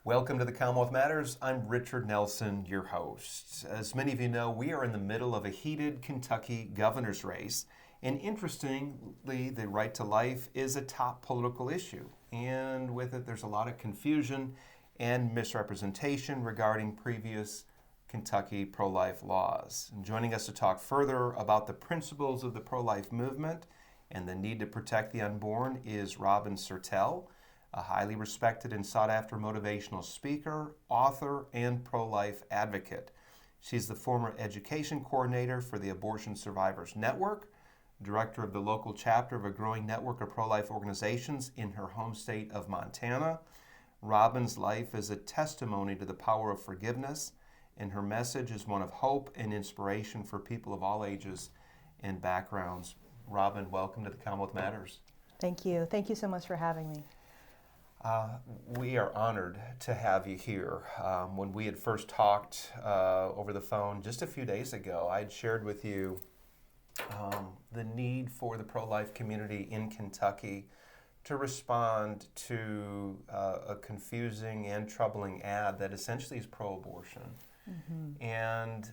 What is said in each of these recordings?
Welcome to the Commonwealth Matters. I'm Richard Nelson, your host. As many of you know, we are in the middle of a heated Kentucky governor's race. And interestingly, the right to life is a top political issue. And with it, there's a lot of confusion and misrepresentation regarding previous Kentucky pro-life laws. And joining us to talk further about the principles of the pro-life movement and the need to protect the unborn is Robin Sertell, a highly respected and sought-after motivational speaker, author, and pro-life advocate. She's the former education coordinator for the Abortion Survivors Network, director of the local chapter of a growing network of pro-life organizations in her home state of Montana. Robin's life is a testimony to the power of forgiveness, and her message is one of hope and inspiration for people of all ages and backgrounds. Robin, welcome to the Commonwealth Matters. Thank you. Thank you so much for having me. We are honored to have you here. When we had first talked over the phone just a few days ago, I had shared with you the need for the pro-life community in Kentucky to respond to a confusing and troubling ad that essentially is pro-abortion. Mm-hmm. And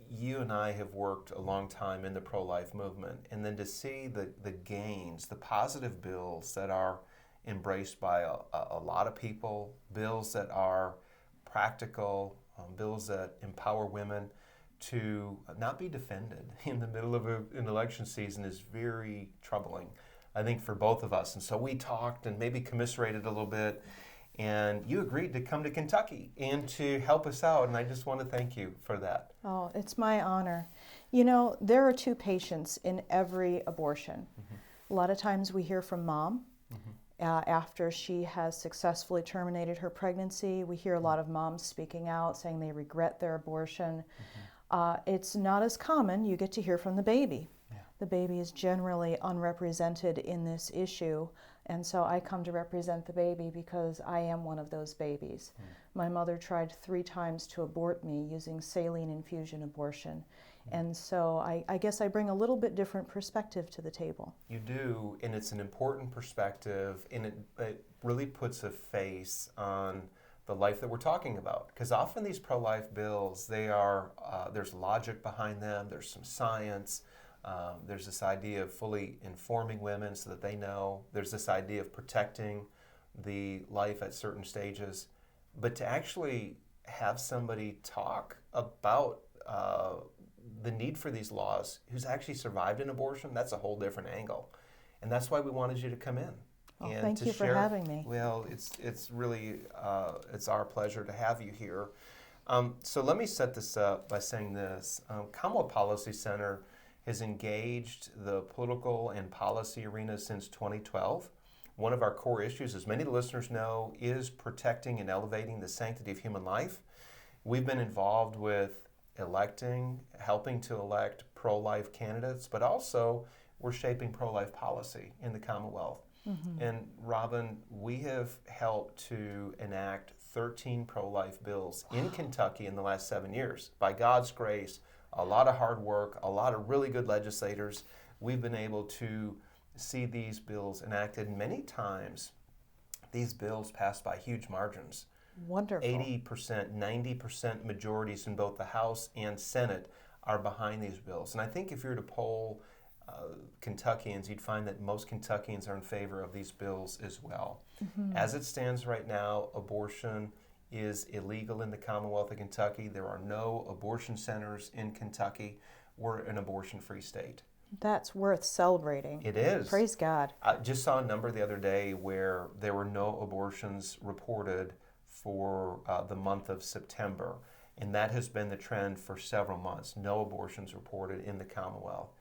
you and I have worked a long time in the pro-life movement, and then to see the gains, the positive bills that are embraced by a lot of people, bills that are practical, bills that empower women to not be defended in the middle of an election season is very troubling, I think, for both of us. And so we talked and maybe commiserated a little bit, and you agreed to come to Kentucky and to help us out, and I just want to thank you for that. Oh, it's my honor. You know, there are two patients in every abortion. Mm-hmm. A lot of times we hear from mom. Mm-hmm. After she has successfully terminated her pregnancy, we hear a lot of moms speaking out, saying they regret their abortion. Mm-hmm. It's not as common. You get to hear from the baby. Yeah. The baby is generally unrepresented in this issue, and so I come to represent the baby because I am one of those babies. Mm. My mother tried 3 times to abort me using saline infusion abortion. And so I guess I bring a little bit different perspective to the table. You do, and it's an important perspective, and it really puts a face on the life that we're talking about. Because often these pro-life bills, there's logic behind them, there's some science, there's this idea of fully informing women so that they know, there's this idea of protecting the life at certain stages. But to actually have somebody talk about the need for these laws, who's actually survived an abortion, that's a whole different angle. And that's why we wanted you to come in. Well, and thank you for having me. Well, it's really, it's our pleasure to have you here. So let me set this up by saying this. Commonwealth Policy Center has engaged the political and policy arena since 2012. One of our core issues, as many of the listeners know, is protecting and elevating the sanctity of human life. We've been involved with helping to elect pro-life candidates, but also we're shaping pro-life policy in the Commonwealth. Mm-hmm. And Robin, we have helped to enact 13 pro-life bills in Kentucky in the last 7 years. By God's grace, a lot of hard work, a lot of really good legislators, we've been able to see these bills enacted. Many times, these bills passed by huge margins. Wonderful. 80%, 90% majorities in both the House and Senate are behind these bills. And I think if you were to poll Kentuckians, you'd find that most Kentuckians are in favor of these bills as well. Mm-hmm. As it stands right now, abortion is illegal in the Commonwealth of Kentucky. There are no abortion centers in Kentucky. We're an abortion-free state. That's worth celebrating. It is. Praise God. I just saw a number the other day where there were no abortions reported for the month of September, and that has been the trend for several months. No abortions reported in the Commonwealth.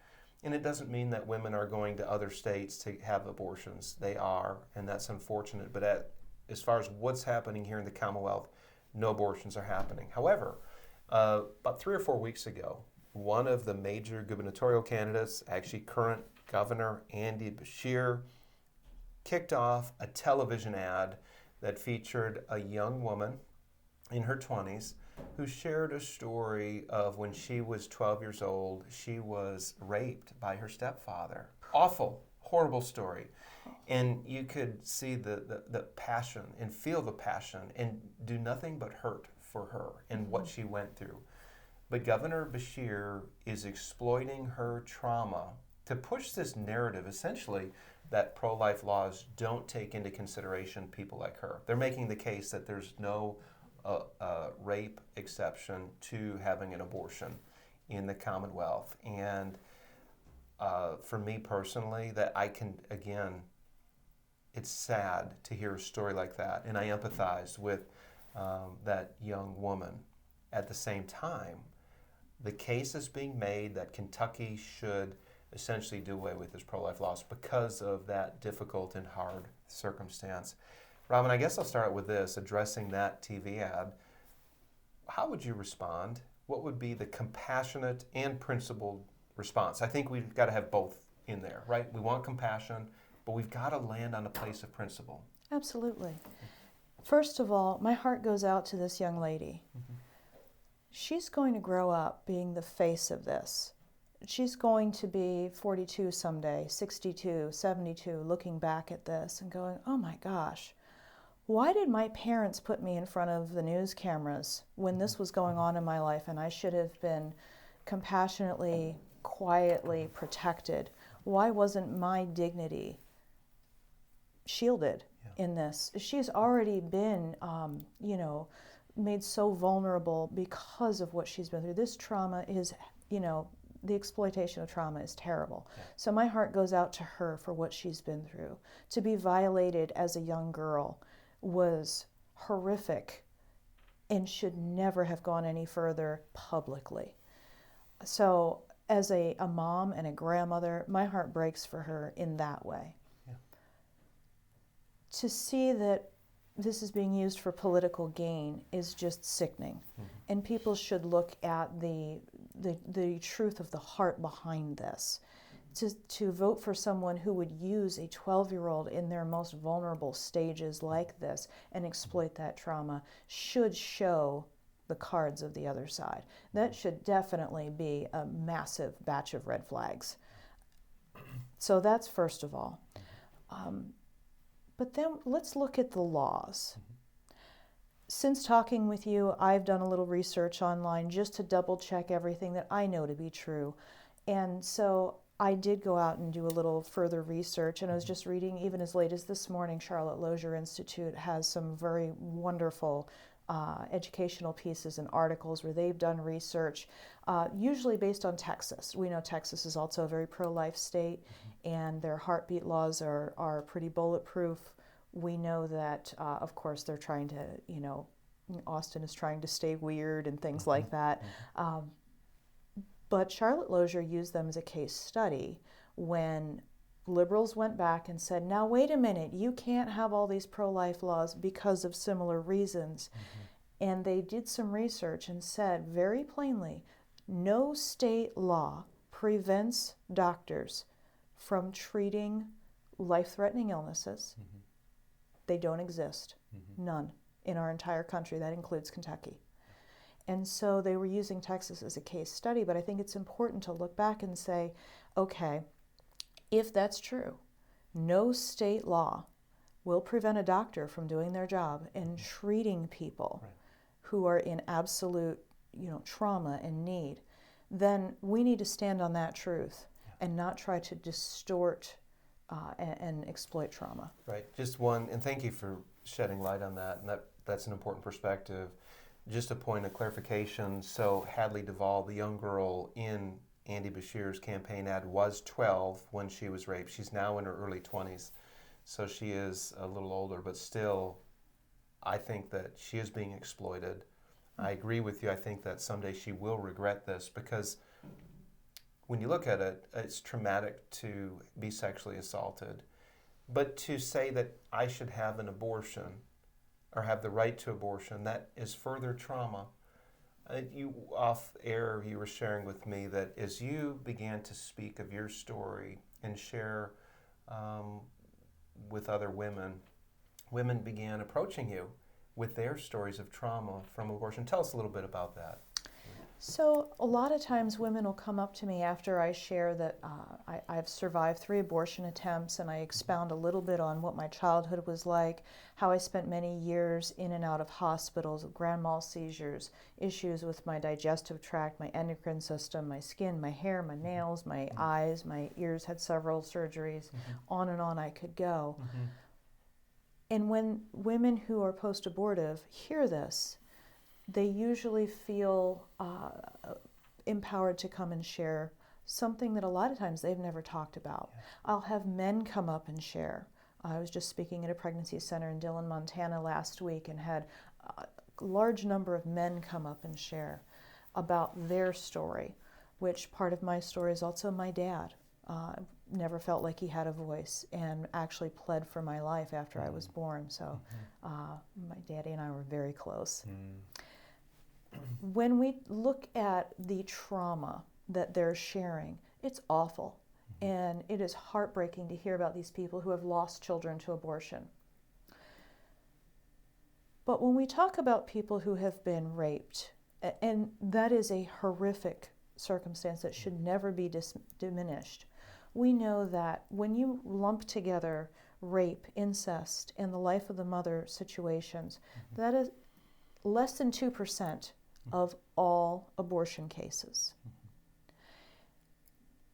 And it doesn't mean that women are going to other states to have abortions. They are, and that's unfortunate. But as far as what's happening here in the Commonwealth, no abortions are happening. However, about 3 or 4 weeks ago, one of the major gubernatorial candidates, actually current Governor Andy Beshear, kicked off a television ad that featured a young woman in her 20s who shared a story of when she was 12 years old, she was raped by her stepfather. Awful, horrible story. And you could see the passion and feel the passion and do nothing but hurt for her and what she went through. But Governor Beshear is exploiting her trauma to push this narrative, essentially, that pro-life laws don't take into consideration people like her. They're making the case that there's no rape exception to having an abortion in the Commonwealth. And for me personally, that I can, again, it's sad to hear a story like that, and I empathize with that young woman. At the same time, the case is being made that Kentucky should essentially do away with its pro-life laws because of that difficult and hard circumstance. Robin, I guess I'll start with this, addressing that TV ad. How would you respond? What would be the compassionate and principled response? I think we've got to have both in there, right? We want compassion, but we've got to land on a place of principle. Absolutely. First of all, my heart goes out to this young lady. She's going to grow up being the face of this. She's going to be 42 someday, 62, 72, looking back at this and going, oh my gosh, why did my parents put me in front of the news cameras when this was going on in my life and I should have been compassionately, quietly protected? Why wasn't my dignity shielded in this? She's already been, made so vulnerable because of what she's been through. This trauma is, the exploitation of trauma is terrible. Yeah. So my heart goes out to her for what she's been through. To be violated as a young girl was horrific and should never have gone any further publicly. So as a mom and a grandmother, my heart breaks for her in that way. Yeah. To see that this is being used for political gain is just sickening. And people should look at the truth of the heart behind this. To vote for someone who would use a 12-year-old in their most vulnerable stages like this and exploit that trauma should show the cards of the other side. That should definitely be a massive batch of red flags. So that's first of all. But then let's look at the laws. Since talking with you, I've done a little research online just to double check everything that I know to be true. And so I did go out and do a little further research, and I was just reading, even as late as this morning, Charlotte Lozier Institute has some very wonderful educational pieces and articles where they've done research, usually based on Texas. We know Texas is also a very pro-life state, and their heartbeat laws are pretty bulletproof. We know that, of course, they're trying to, Austin is trying to stay weird and things like that. But Charlotte Lozier used them as a case study when liberals went back and said, now wait a minute, you can't have all these pro-life laws because of similar reasons. And they did some research and said very plainly, no state law prevents doctors from treating life-threatening illnesses. They don't exist. None in our entire country. That includes Kentucky. And so they were using Texas as a case study, but I think it's important to look back and say, okay, if that's true, no state law will prevent a doctor from doing their job and treating people who are in absolute, trauma and need, then we need to stand on that truth and not try to distort and exploit trauma. Right. Just one, and thank you for shedding light on that, and that's an important perspective. Just a point of clarification, so Hadley Duvall, the young girl in Andy Beshear's campaign ad, was 12 when she was raped. She's now in her early 20s, so she is a little older, but still, I think that she is being exploited. I agree with you. I think that someday she will regret this, because when you look at it, it's traumatic to be sexually assaulted. But to say that I should have an abortion or have the right to abortion, that is further trauma. You off air, you were sharing with me that as you began to speak of your story and share with other women, women began approaching you with their stories of trauma from abortion. Tell us a little bit about that. So a lot of times women will come up to me after I share that I've survived 3 abortion attempts, and I expound a little bit on what my childhood was like, how I spent many years in and out of hospitals with grand mal seizures, issues with my digestive tract, my endocrine system, my skin, my hair, my nails, my eyes, my ears, had several surgeries, on and on I could go. And when women who are post-abortive hear this, they usually feel empowered to come and share something that a lot of times they've never talked about. Yeah. I'll have men come up and share. I was just speaking at a pregnancy center in Dillon, Montana last week, and had a large number of men come up and share about their story, which part of my story is also my dad. Never felt like he had a voice, and actually pled for my life after I was born. So my daddy and I were very close. When we look at the trauma that they're sharing, it's awful. And it is heartbreaking to hear about these people who have lost children to abortion. But when we talk about people who have been raped, and that is a horrific circumstance that should never be diminished, we know that when you lump together rape, incest, and the life of the mother situations, that is less than 2% of all abortion cases.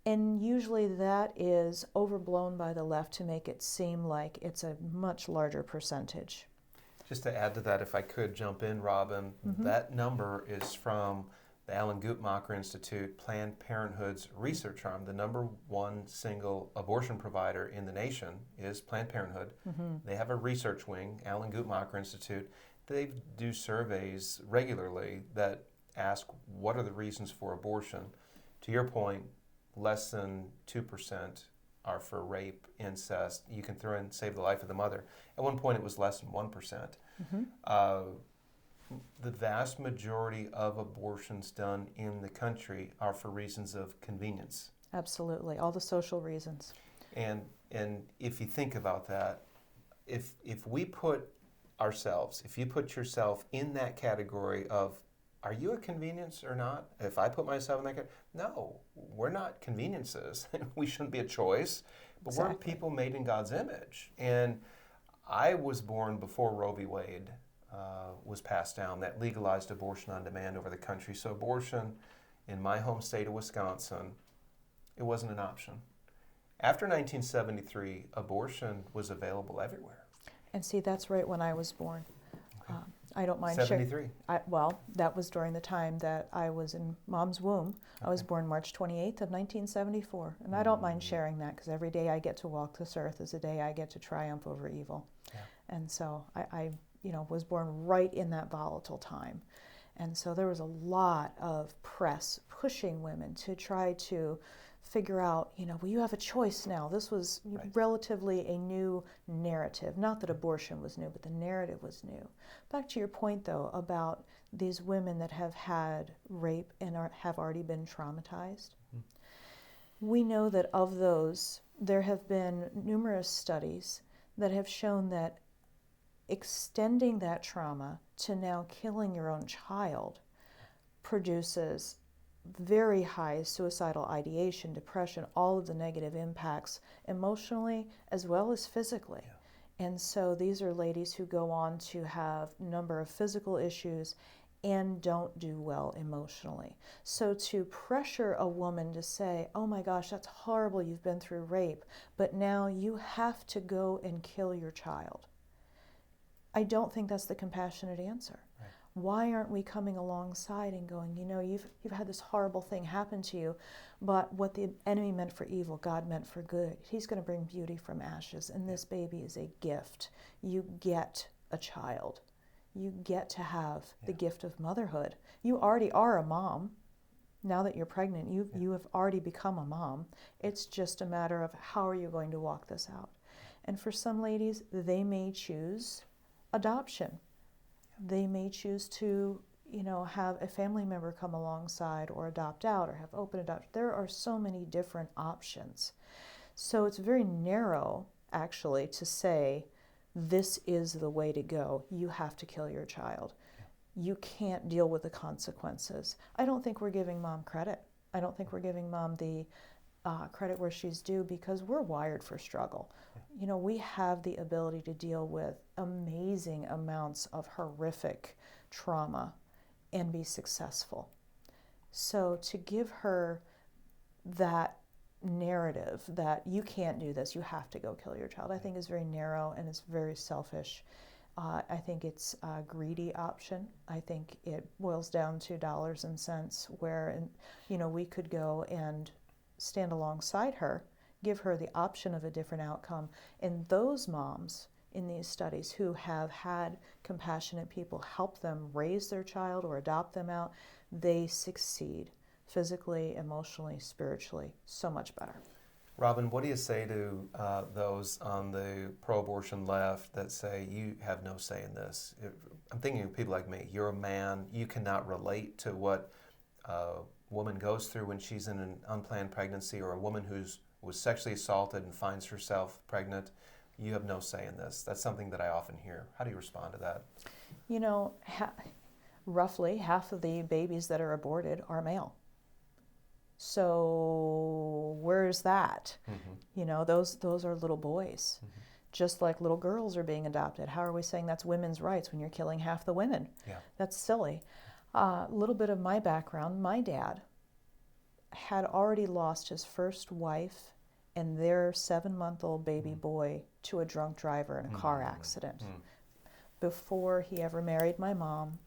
And usually that is overblown by the left to make it seem like it's a much larger percentage. Just to add to that, if I could jump in, Robin, that number is from the Alan Guttmacher Institute, Planned Parenthood's research arm. The number 1 single abortion provider in the nation is Planned Parenthood. They have a research wing, Alan Guttmacher Institute. They do surveys regularly that ask what are the reasons for abortion. To your point, less than 2% are for rape, incest. You can throw in save the life of the mother. At one point it was less than 1%. The vast majority of abortions done in the country are for reasons of convenience. Absolutely, all the social reasons. And if you think about that, if we put ourselves, if you put yourself in that category of, are you a convenience or not? If I put myself in that category, no, we're not conveniences. We shouldn't be a choice, but we're people made in God's image. And I was born before Roe v. Wade was passed down, that legalized abortion on demand over the country. So abortion in my home state of Wisconsin, it wasn't an option. After 1973, abortion was available everywhere. And see, that's right when I was born. Okay. I don't mind 73. Well, that was during the time that I was in Mom's womb. I was born March 28th of 1974. And I don't mind sharing that, because every day I get to walk this earth is a day I get to triumph over evil. Yeah. And so I was born right in that volatile time. And so there was a lot of press pushing women to try to figure out, well, you have a choice now. This was relatively a new narrative. Not that abortion was new, but the narrative was new. Back to your point, though, about these women that have had rape and have already been traumatized. We know that of those, there have been numerous studies that have shown that extending that trauma to now killing your own child produces very high suicidal ideation, depression, all of the negative impacts emotionally as well as physically. Yeah. And so these are ladies who go on to have a number of physical issues and don't do well emotionally. So to pressure a woman to say, oh my gosh, that's horrible, you've been through rape, but now you have to go and kill your child. I don't think that's the compassionate answer. Right. Why aren't we coming alongside and going, you've had this horrible thing happen to you, but what the enemy meant for evil, God meant for good. He's going to bring beauty from ashes, and this baby is a gift. You get a child. You get to have the gift of motherhood. You already are a mom. Now that you're pregnant, you have already become a mom. It's just a matter of how are you going to walk this out. And for some ladies, they may choose adoption. They may choose to, have a family member come alongside or adopt out or have open adoption. There are so many different options. So it's very narrow, actually, to say this is the way to go. You have to kill your child. you can't deal with the consequences. I don't think we're giving mom credit. I don't think we're giving mom the credit where she's due, because we're wired for struggle. You know, we have the ability to deal with amazing amounts of horrific trauma and be successful. So to give her that narrative that you can't do this, you have to go kill your child, I think is very narrow and it's very selfish. I think it's a greedy option. I think it boils down to dollars and cents, where, you know, we could go and stand alongside her, give her the option of a different outcome. And those moms in these studies who have had compassionate people help them raise their child or adopt them out, they succeed physically, emotionally, spiritually, so much better. Robin, what do you say to those on the pro-abortion left that say you have no say in this? I'm thinking of people like me. You're a man. You cannot relate to what a woman goes through when she's in an unplanned pregnancy, or a woman was sexually assaulted and finds herself pregnant. You have no say in this. That's something that I often hear. How do you respond to that? You know, roughly half of the babies that are aborted are male. So where's that? Mm-hmm. You know, those are little boys. Mm-hmm. Just like little girls are being adopted. How are we saying that's women's rights when you're killing half the women? Yeah. That's silly. A little bit of my background. My dad had already lost his first wife and their 7-month-old baby boy to a drunk driver in a car accident. Before he ever married my mom,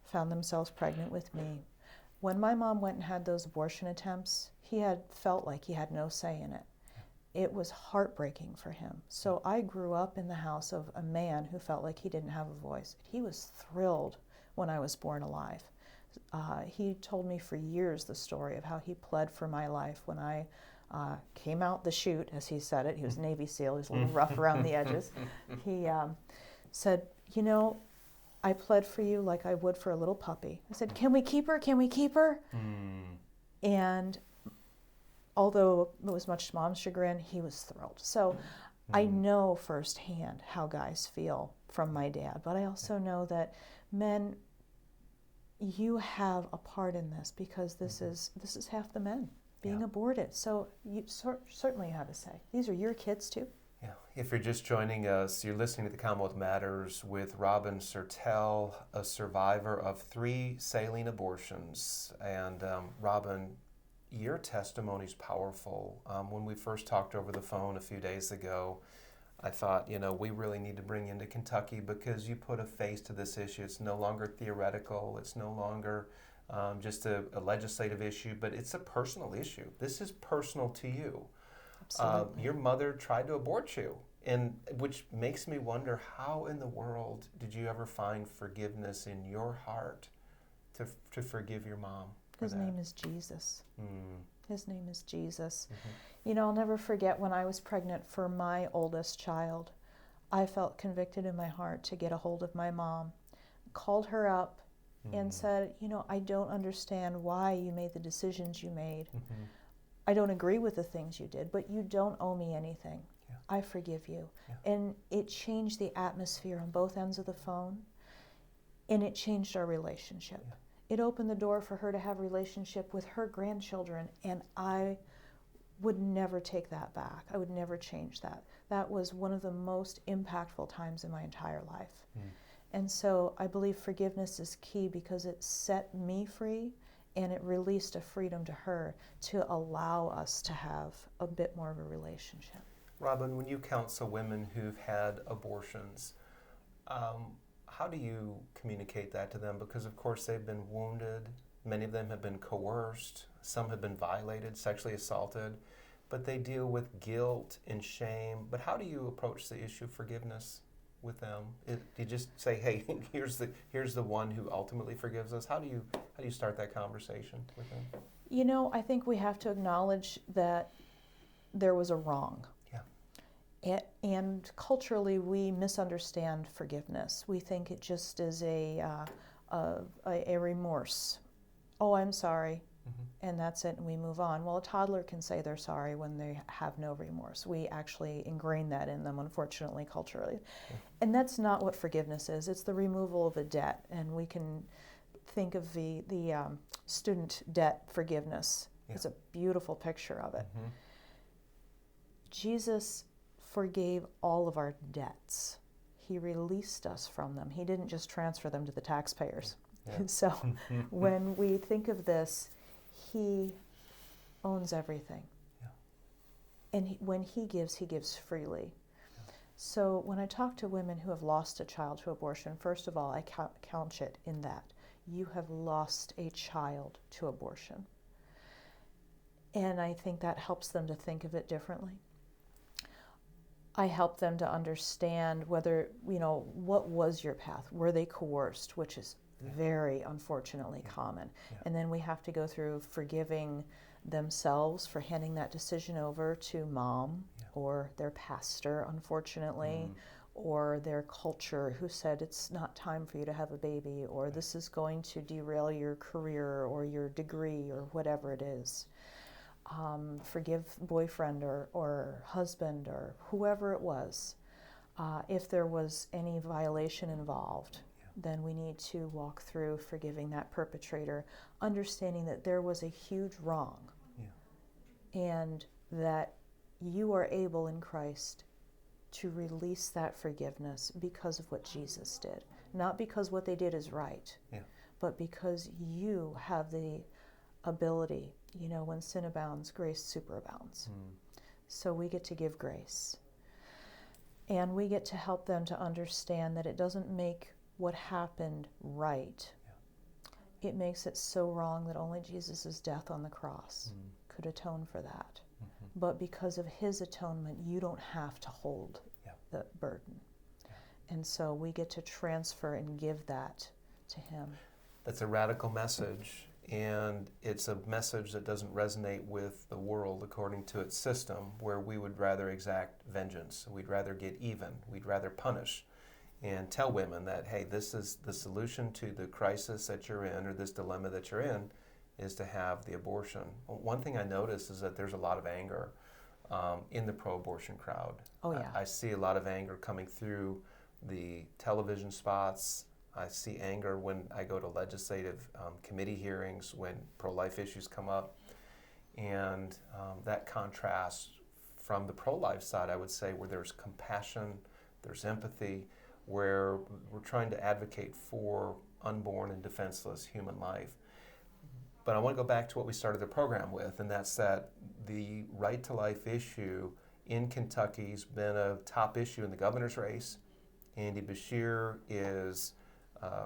found themselves pregnant with me. When my mom went and had those abortion attempts, he had felt like he had no say in it. It was heartbreaking for him. So I grew up in the house of a man who felt like he didn't have a voice. He was thrilled when I was born alive. He told me for years the story of how he pled for my life when I came out the chute, as he said it. He was a Navy SEAL. He was a little rough around the edges. He said, you know, I pled for you like I would for a little puppy. I said, can we keep her? Can we keep her? And although it was much to Mom's chagrin, he was thrilled. So I know firsthand how guys feel from my dad, but I also know that men, you have a part in this, because this is half the men being aborted. So you certainly have a say. These are your kids too. Yeah. If you're just joining us, you're listening to The Commonwealth Matters with Robin Sertell, a survivor of 3 saline abortions. And Robin, your testimony is powerful. When we first talked over the phone a few days ago, I thought, you know, we really need to bring you into Kentucky, because you put a face to this issue. It's no longer theoretical. It's no longer just a legislative issue, but it's a personal issue. This is personal to you. Your mother tried to abort you, and which makes me wonder, how in the world did you ever find forgiveness in your heart to forgive your mom? His name is Jesus. His name is Jesus. You know, I'll never forget when I was pregnant for my oldest child. I felt convicted in my heart to get a hold of my mom, called her up and said, you know, I don't understand why you made the decisions you made. I don't agree with the things you did, but you don't owe me anything. Yeah. I forgive you. Yeah. And it changed the atmosphere on both ends of the phone, and it changed our relationship. Yeah. It opened the door for her to have a relationship with her grandchildren, and I would never take that back. I would never change that. That was one of the most impactful times in my entire life. And so I believe forgiveness is key, because it set me free, and it released a freedom to her to allow us to have a bit more of a relationship. Robin, when you counsel women who've had abortions, how do you communicate that to them? Because, of course, they've been wounded. Many of them have been coerced. Some have been violated, sexually assaulted. But they deal with guilt and shame. But how do you approach the issue of forgiveness with them? Do you just say, hey, here's the one who ultimately forgives us? How do you start that conversation with them? You know, I think we have to acknowledge that there was a wrong. Yeah. And culturally, we misunderstand forgiveness. We think it just is a remorse. Oh, I'm sorry. and that's it, and we move on. Well, a toddler can say they're sorry when they have no remorse. We actually ingrain that in them, unfortunately, culturally. And that's not what forgiveness is. It's the removal of a debt, and we can think of the student debt forgiveness. It's a beautiful picture of it. Jesus forgave all of our debts. He released us from them. He didn't just transfer them to the taxpayers. So when we think of this, he owns everything. And when he gives freely. So when I talk to women who have lost a child to abortion, first of all, I couch it in that. You have lost a child to abortion. And I think that helps them to think of it differently. I help them to understand whether, what was your path? Were they coerced, which is very unfortunately common. And then we have to go through forgiving themselves for handing that decision over to mom or their pastor, unfortunately, or their culture who said it's not time for you to have a baby, or this is going to derail your career or your degree or whatever it is. Forgive boyfriend or husband or whoever it was. If there was any violation involved, then we need to walk through forgiving that perpetrator, understanding that there was a huge wrong and that you are able in Christ to release that forgiveness because of what Jesus did. Not because what they did is right, but because you have the ability. When sin abounds, grace superabounds. So we get to give grace. And we get to help them to understand that it doesn't make what happened right. It makes it so wrong that only Jesus' death on the cross could atone for that. But because of his atonement, you don't have to hold the burden. And so we get to transfer and give that to him. That's a radical message. And it's a message that doesn't resonate with the world according to its system, where we would rather exact vengeance. We'd rather get even. We'd rather punish and tell women that, hey, this is the solution to the crisis that you're in or this dilemma that you're in is to have the abortion. One thing I notice is that there's a lot of anger in the pro-abortion crowd. Oh, yeah. I see a lot of anger coming through the television spots. I see anger when I go to legislative committee hearings when pro-life issues come up. And that contrasts from the pro-life side, I would say, where there's compassion, there's empathy, where we're trying to advocate for unborn and defenseless human life. But I want to go back to what we started the program with, and that's that the right to life issue in Kentucky's been a top issue in the governor's race. Andy Beshear is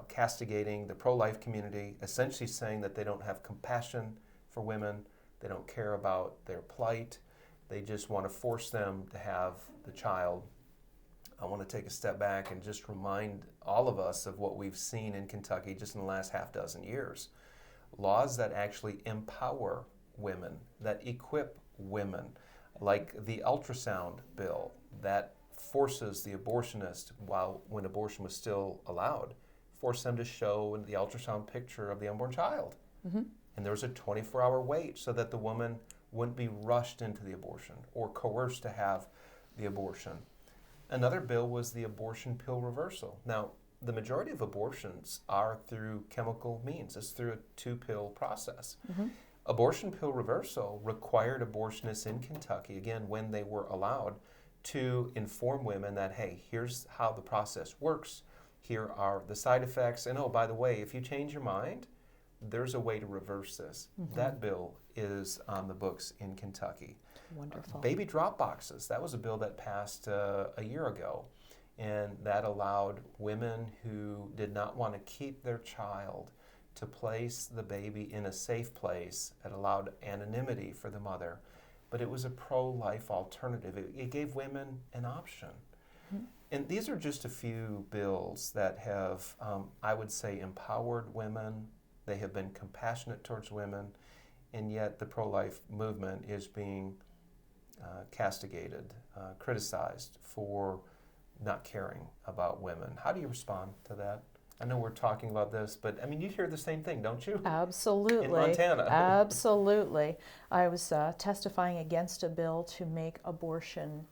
castigating the pro-life community, essentially saying that they don't have compassion for women, they don't care about their plight, they just want to force them to have the child. I want to take a step back and just remind all of us of what we've seen in Kentucky just in the last half dozen years. Laws that actually empower women, that equip women, like the ultrasound bill that forces the abortionist, when abortion was still allowed, force them to show in the ultrasound picture of the unborn child. And there was a 24-hour wait so that the woman wouldn't be rushed into the abortion or coerced to have the abortion. Another bill was the abortion pill reversal. Now, the majority of abortions are through chemical means. It's through a 2-pill process. Abortion pill reversal required abortionists in Kentucky, again, when they were allowed, to inform women that, hey, here's how the process works. Here are the side effects. And oh, by the way, if you change your mind, there's a way to reverse this. That bill is on the books in Kentucky. Wonderful. Baby drop boxes. That was a bill that passed a year ago. And that allowed women who did not want to keep their child to place the baby in a safe place. It allowed anonymity for the mother. But it was a pro-life alternative. It gave women an option. And these are just a few bills that have, I would say, empowered women. They have been compassionate towards women. And yet the pro-life movement is being castigated, criticized for not caring about women. How do you respond to that? I know we're talking about this, but I mean, you hear the same thing, don't you? Absolutely. In Montana. Absolutely. I was testifying against a bill to make abortion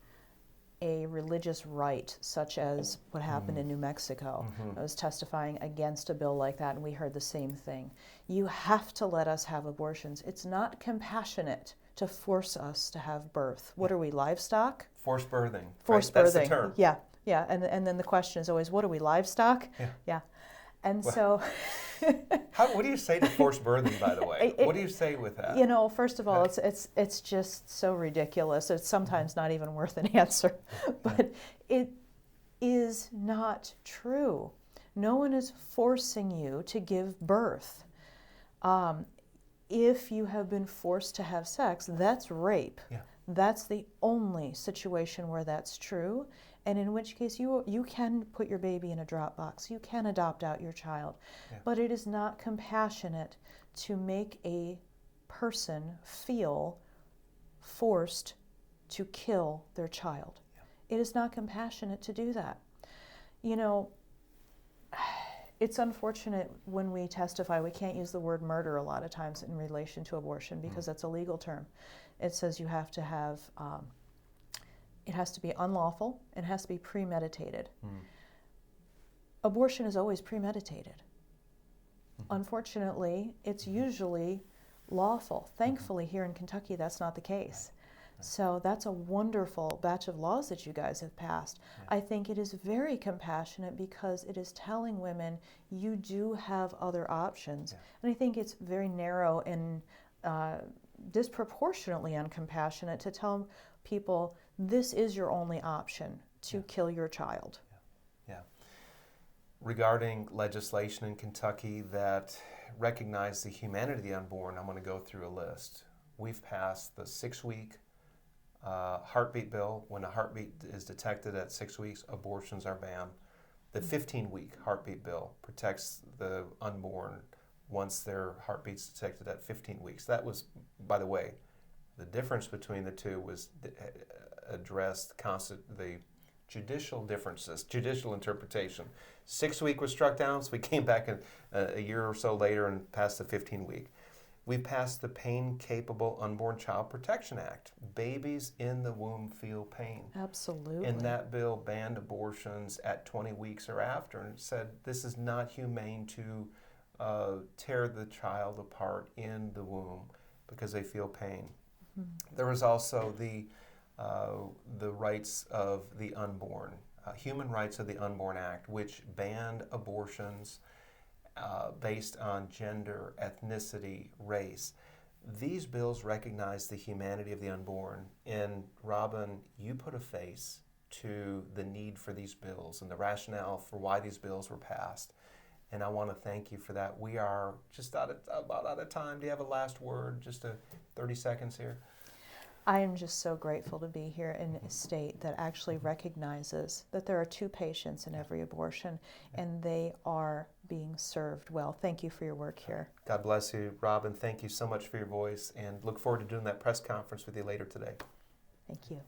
a religious right, such as what happened in New Mexico. I was testifying against a bill like that, and we heard the same thing. You have to let us have abortions. It's not compassionate to force us to have birth. What are we, livestock? Forced birthing. Forced right? birthing. That's the term. Yeah, yeah. And then the question is always, what are we, livestock? Yeah. And so... What do you say to forced birthing, by the way? What do you say with that? You know, first of all, it's just so ridiculous. It's sometimes not even worth an answer. But it is not true. No one is forcing you to give birth. If you have been forced to have sex, that's rape. Yeah. That's the only situation where that's true, and in which case you can put your baby in a drop box. You can adopt out your child. But it is not compassionate to make a person feel forced to kill their child. It is not compassionate to do that. You know, it's unfortunate when we testify, we can't use the word murder a lot of times in relation to abortion because that's a legal term. It says you have to have, it has to be unlawful, it has to be premeditated. Abortion is always premeditated. Unfortunately, it's usually lawful. Thankfully, here in Kentucky, that's not the case. So that's a wonderful batch of laws that you guys have passed. I think it is very compassionate because it is telling women you do have other options. And I think it's very narrow and disproportionately uncompassionate to tell people this is your only option to kill your child. Regarding legislation in Kentucky that recognizes the humanity of the unborn, I'm going to go through a list. We've passed the 6-week heartbeat bill. When a heartbeat is detected at 6 weeks, abortions are banned. The 15-week heartbeat bill protects the unborn once their heartbeat's detected at 15 weeks. That was, by the way, the difference between the two was addressed the judicial differences, judicial interpretation. 6-week was struck down, so we came back a year or so later and passed the 15-week. We passed the Pain-Capable Unborn Child Protection Act. Babies in the womb feel pain. Absolutely. And that bill banned abortions at 20 weeks or after and said this is not humane to tear the child apart in the womb because they feel pain. There was also the rights of the unborn, Human Rights of the Unborn Act, which banned abortions based on gender, ethnicity, race. These bills recognize the humanity of the unborn. And Robin, you put a face to the need for these bills and the rationale for why these bills were passed. And I want to thank you for that. We are just about out of time. Do you have a last word? Just 30 seconds here. I am just so grateful to be here in a state that actually recognizes that there are 2 patients in every abortion and they are being served well. Thank you for your work here. God bless you, Robin. Thank you so much for your voice and look forward to doing that press conference with you later today. Thank you.